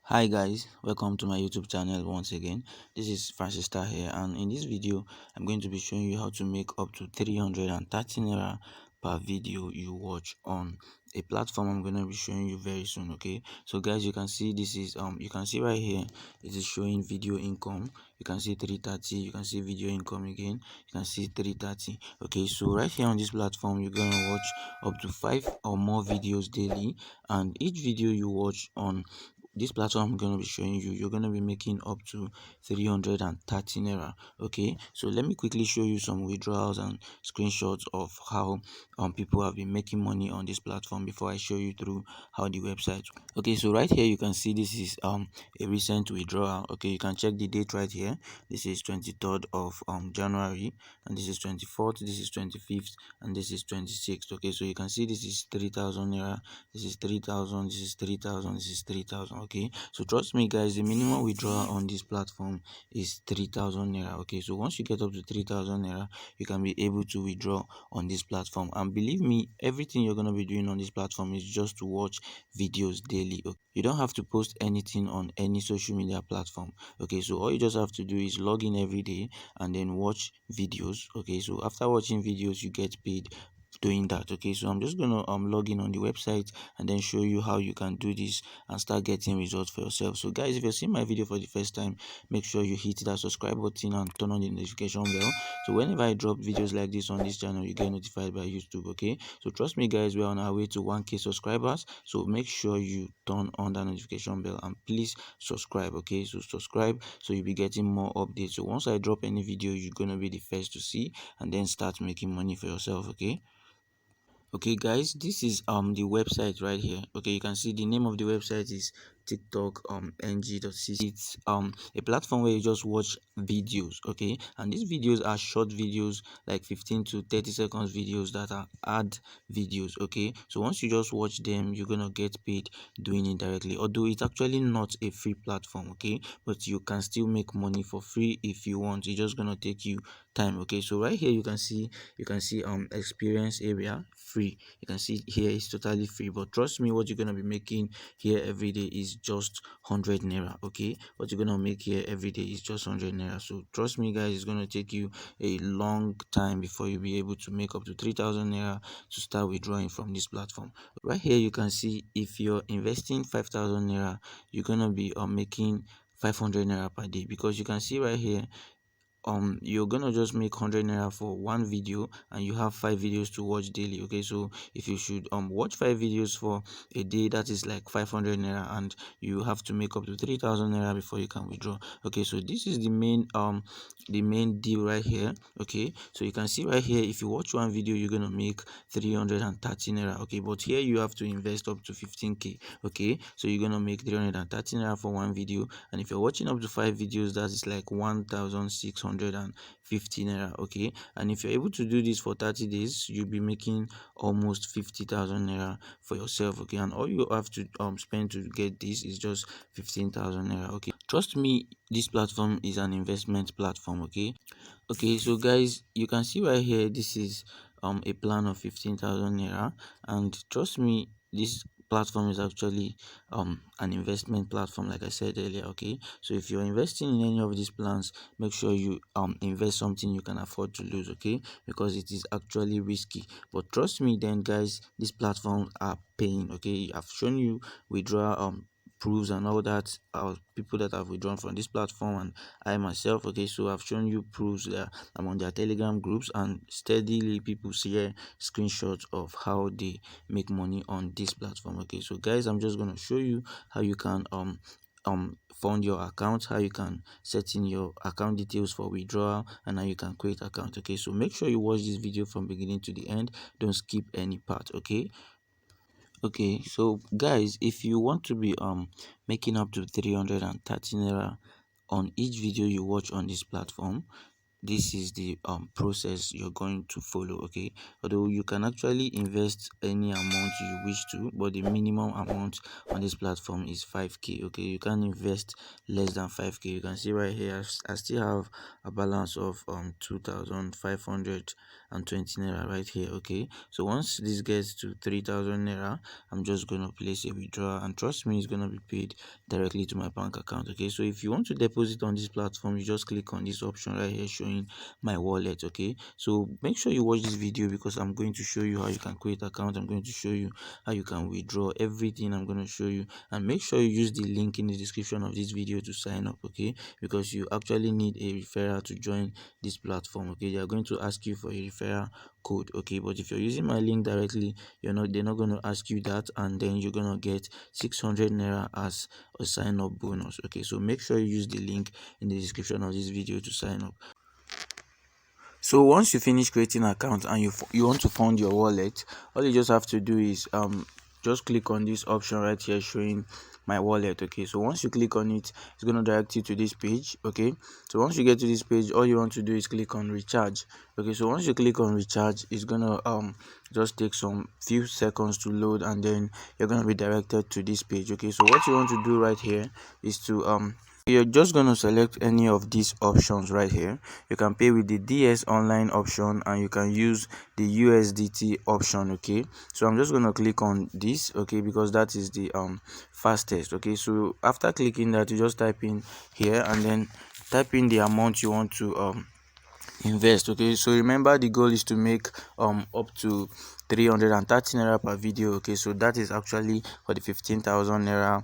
Hi guys, welcome to my YouTube channel once again. This is Francis Star here, and in this video I'm going to be showing you how to make up to 330 naira per video you watch on a platform I'm going to be showing you very soon. Okay, so guys, you can see this is you can see right here it is showing video income. You can see 330, you can see video income again, you can see 330. Okay, so right here on this platform you're going to watch up to 5 or more videos daily, and each video you watch on this platform I'm going to be showing you, you're going to be making up to 330 naira. Okay, so let me quickly show you some withdrawals and screenshots of how people have been making money on this platform before I show you through how the website. Okay, so right here you can see this is a recent withdrawal. Okay, you can check the date right here. This is 23rd of January, and this is 24th, this is 25th, and this is 26th. Okay, so you can see this is 3,000 naira, this is 3,000, this is 3,000, this is 3,000. Okay, so trust me guys, the minimum withdrawal on this platform is 3,000 naira. Okay, so once you get up to 3,000 naira, you can be able to withdraw on this platform, and believe me, everything you're going to be doing on this platform is just to watch videos daily. Okay, you don't have to post anything on any social media platform. Okay, so all you just have to do is log in every day and then watch videos. Okay, so after watching videos you get paid doing that. Okay, so I'm just gonna log in on the website and then show you how you can do this and start getting results for yourself. So guys, if you're seeing my video for the first time, make sure you hit that subscribe button and turn on the notification bell, so whenever I drop videos like this on this channel, you get notified by YouTube. Okay, so trust me guys, we're on our way to 1k subscribers, so make sure you turn on that notification bell and please subscribe. Okay, so subscribe so you'll be getting more updates. So once I drop any video, you're gonna be the first to see and then start making money for yourself. Okay guys, this is the website right here. Okay, you can see the name of the website is tiktok ng.cc. It's a platform where you just watch videos. Okay, and these videos are short videos, like 15 to 30 seconds videos that are ad videos. Okay, so once you just watch them, you're gonna get paid doing it directly, although it's actually not a free platform. Okay, but you can still make money for free if you want. It's just gonna take you time. Okay, so right here you can see experience area free. You can see here it's totally free, but trust me, what you're gonna be making here every day is just 100 naira. Okay, what you're gonna make here every day is just 100 naira. So trust me guys, it's gonna take you a long time before you'll be able to make up to 3,000 naira to start withdrawing from this platform. Right here you can see if you're investing 5,000 naira, you're gonna be making 500 naira per day, because you can see right here you're gonna just make 100 naira for one video and you have 5 videos to watch daily. Okay, so if you should watch 5 videos for a day, that is like 500 naira, and you have to make up to 3,000 naira before you can withdraw. Okay, so this is the main deal right here. Okay, so you can see right here, if you watch one video you're gonna make 330 naira. Okay, but here you have to invest up to 15k. Okay, so you're gonna make 330 naira for one video, and if you're watching up to 5 videos, that is like 1,650 naira. Okay, and if you're able to do this for 30 days, you'll be making almost 50,000 naira for yourself. Okay, and all you have to spend to get this is just 15,000 naira. Okay, trust me, this platform is an investment platform. Okay, so guys, you can see right here, this is a plan of 15,000 naira, and trust me, this platform is actually an investment platform, like I said earlier. Okay, so if you're investing in any of these plans, make sure you invest something you can afford to lose. Okay, because it is actually risky, but trust me then guys, these platforms are paying. Okay, I've shown you withdrawal proofs and all that, people that have withdrawn from this platform, and I myself. Okay, so I've shown you proofs that I'm on their Telegram groups, and steadily people share screenshots of how they make money on this platform. Okay, so guys, I'm just gonna show you how you can fund your account, how you can set in your account details for withdrawal, and how you can create account. Okay, so make sure you watch this video from beginning to the end, don't skip any part. Okay, so guys, if you want to be making up to 330 naira on each video you watch on this platform, this is the process you're going to follow. Okay, although you can actually invest any amount you wish to, but the minimum amount on this platform is 5k. Okay, you can invest less than 5k. You can see right here I still have a balance of 2520 naira right here. Okay, so once this gets to 3000 naira, I'm just gonna place a withdrawal, and trust me, it's gonna be paid directly to my bank account. Okay, so if you want to deposit on this platform, you just click on this option right here showing my wallet. Okay, so make sure you watch this video because I'm going to show you how you can create account. I'm going to show you how you can withdraw everything. I'm going to show you, and make sure you use the link in the description of this video to sign up. Okay, because you actually need a referral to join this platform. Okay, they are going to ask you for a referral code. Okay, but if you're using my link directly, they're not going to ask you that, and then you're going to get 600 naira as a sign up bonus. Okay, so make sure you use the link in the description of this video to sign up. So once you finish creating an account and you want to fund your wallet, all you just have to do is just click on this option right here showing my wallet. Okay, so once you click on it, it's going to direct you to this page. Okay, so once you get to this page, all you want to do is click on recharge. Okay, so once you click on recharge, it's gonna just take some few seconds to load, and then you're gonna be directed to this page. Okay, so what you want to do right here is to you're just going to select any of these options right here. You can pay with the DS online option, and you can use the USDT option. Okay, so I'm just going to click on this. Okay, because that is the fastest. Okay, so after clicking that, you just type in here and then type in the amount you want to invest. Okay, so remember the goal is to make up to 330 naira per video. Okay, so that is actually for the 15,000 naira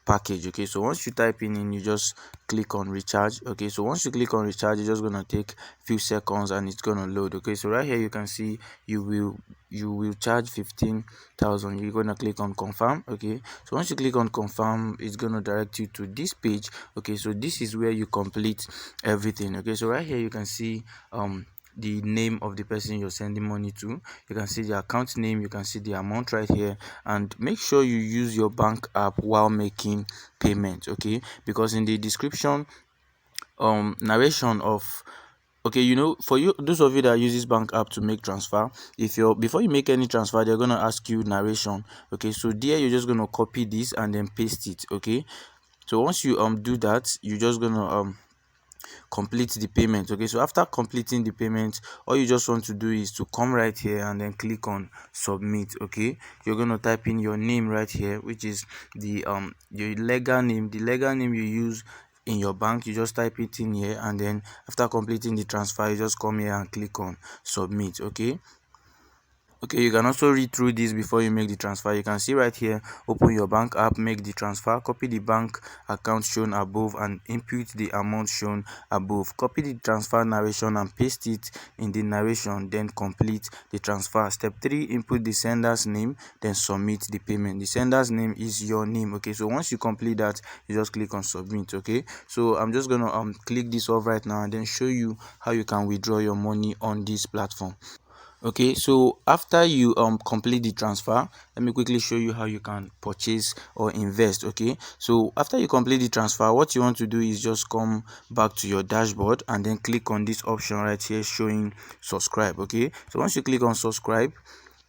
package. Okay, so once you type in, you just click on recharge. Okay, so once you click on recharge, it's just gonna take few seconds and it's gonna load. Okay, so right here you can see you will charge 15,000. You're gonna click on confirm. Okay, so once you click on confirm, it's gonna direct you to this page. Okay, so this is where you complete everything. Okay, so right here you can see the name of the person you're sending money to. You can see the account name, you can see the amount right here, and make sure you use your bank app while making payment. Okay, because in the description narration of okay, for you, those of you that use this bank app to make transfer, if you're before you make any transfer, they're gonna ask you narration. Okay, so there you're just gonna copy this and then paste it. Okay, so once you do that, you're just gonna complete the payment. Okay, so after completing the payment, all you just want to do is to come right here and then click on submit. Okay, you're going to type in your name right here, which is the your legal name, the legal name you use in your bank. You just type it in here, and then after completing the transfer, you just come here and click on submit. Okay, you can also read through this before you make the transfer. You can see right here, open your bank app, make the transfer, copy the bank account shown above and input the amount shown above. Copy the transfer narration and paste it in the narration, then complete the transfer. Step 3, input the sender's name, then submit the payment. The sender's name is your name. Okay, so once you complete that, you just click on submit. Okay, so I'm just gonna click this off right now and then show you how you can withdraw your money on this platform. Okay, so after you complete the transfer, let me quickly show you how you can purchase or invest. Okay, so after you complete the transfer, what you want to do is just come back to your dashboard and then click on this option right here showing subscribe. Okay, so once you click on subscribe,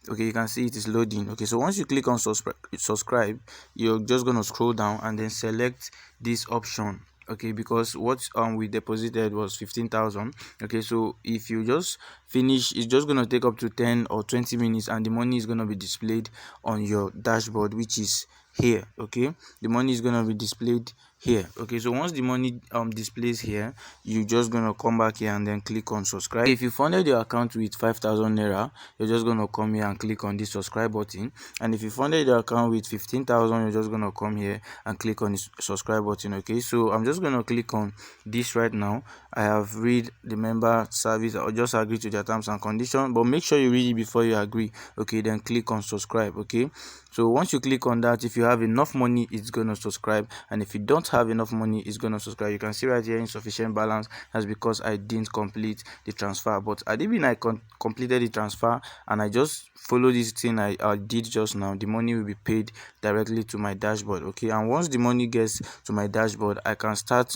okay, you can see it is loading. Okay, so once you click on subscribe, you're just going to scroll down and then select this option. Okay, because what we deposited was 15,000. Okay, so if you just finish, it's just going to take up to 10 or 20 minutes and the money is going to be displayed on your dashboard, which is here. Okay, the money is going to be displayed here. Okay, so once the money displays here, you're just going to come back here and then click on subscribe. If you funded your account with 5,000 naira, you're just going to come here and click on this subscribe button, and if you funded your account with 15,000, you're just going to come here and click on the subscribe button. Okay, so I'm just going to click on this right now. I have read the member service, or just agree to their terms and conditions, but make sure you read it before you agree. Okay, then click on subscribe. Okay, so once you click on that, if you have enough money, it's going to subscribe, and if you don't have enough money, it's going to subscribe. You can see right here insufficient balance. That's because I didn't complete the transfer, but I did mean I completed the transfer and I just follow this thing I did just now. The money will be paid directly to my dashboard. Okay, and once the money gets to my dashboard, I can start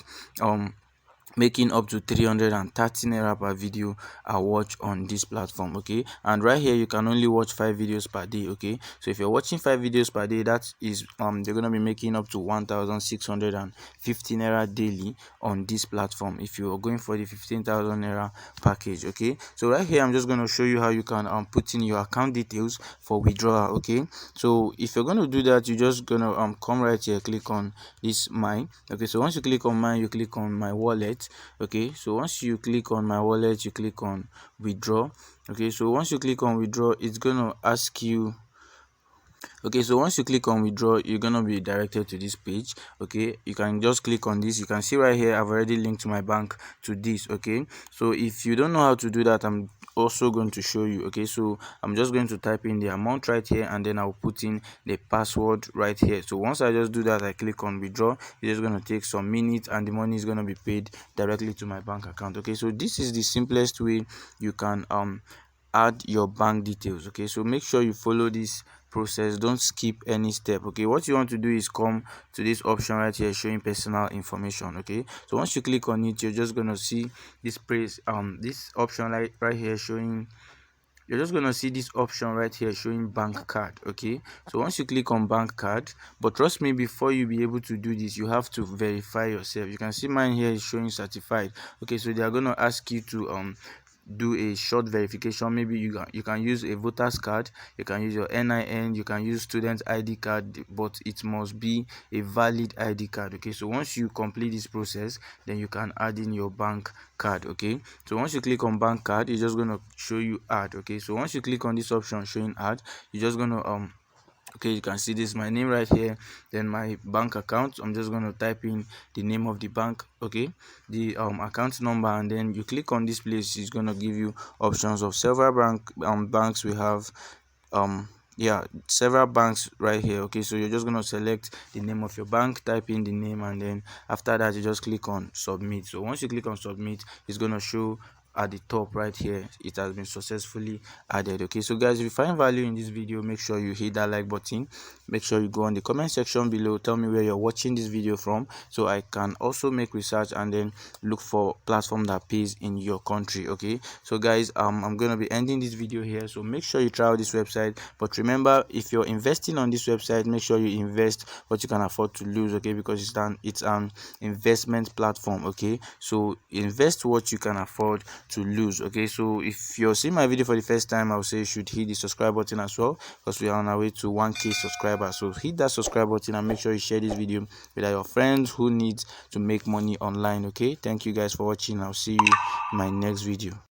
making up to 330 naira per video I watch on this platform. Okay, and right here you can only watch 5 videos per day. Okay, so if you're watching 5 videos per day, that is they're gonna be making up to 1,650 naira daily on this platform if you're going for the 15,000 naira package. Okay, so right here I'm just going to show you how you can put in your account details for withdrawal. Okay, so if you're going to do that, you're just going to come right here, click on this mine. Okay, so once you click on mine, you click on my wallet. Okay, so once you click on my wallet, you click on withdraw. Okay, so once you click on withdraw, it's going to ask you. Okay, so once you click on withdraw, you're gonna be directed to this page. Okay, you can just click on this. You can see right here I've already linked to my bank to this. Okay, so if you don't know how to do that, I'm also going to show you. Okay, so I'm just going to type in the amount right here, and then I'll put in the password right here. So once I just do that, I click on withdraw. It's just going to take some minutes, and the money is going to be paid directly to my bank account. Okay, so this is the simplest way you can add your bank details. Okay, so make sure you follow this process, don't skip any step. Okay, what you want to do is come to this option right here showing personal information. Okay, so once you click on it, you're just gonna see this this option right here showing. You're just gonna see this option right here showing bank card. Okay, so once you click on bank card, but trust me, before you be able to do this, you have to verify yourself. You can see mine here is showing certified. Okay, so they are gonna ask you to do a short verification. Maybe you can use a voter's card, you can use your NIN, you can use student ID card, but it must be a valid ID card. Okay, so once you complete this process, then you can add in your bank card. Okay, so once you click on bank card, it's just going to show you add. Okay, so once you click on this option showing add, you're just going to okay, you can see this my name right here, then my bank account. I'm just going to type in the name of the bank. Okay, the account number, and then you click on this place. It's going to give you options of several banks we have. Yeah, several banks right here. Okay, so you're just going to select the name of your bank, type in the name, and then after that you just click on submit. So once you click on submit, it's going to show at the top right here it has been successfully added. Okay, so guys, if you find value in this video, make sure you hit that like button. Make sure you go on the comment section below, tell me where you're watching this video from, so I can also make research and then look for platform that pays in your country. Okay, so guys, I'm gonna be ending this video here, so make sure you try out this website. But remember, if you're investing on this website, make sure you invest what you can afford to lose. Okay, because it's an investment platform. Okay, so invest what you can afford to lose. Okay, so if you're seeing my video for the first time, I would say you should hit the subscribe button as well, because we are on our way to 1K subscribers. So hit that subscribe button and make sure you share this video with your friends who need to make money online. Okay, thank you guys for watching. I'll see you in my next video.